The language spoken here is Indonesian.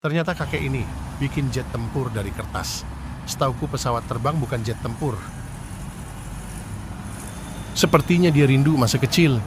Ternyata kakek ini bikin jet tempur dari kertas. Setauku pesawat terbang bukan jet tempur. Sepertinya dia rindu masa kecil.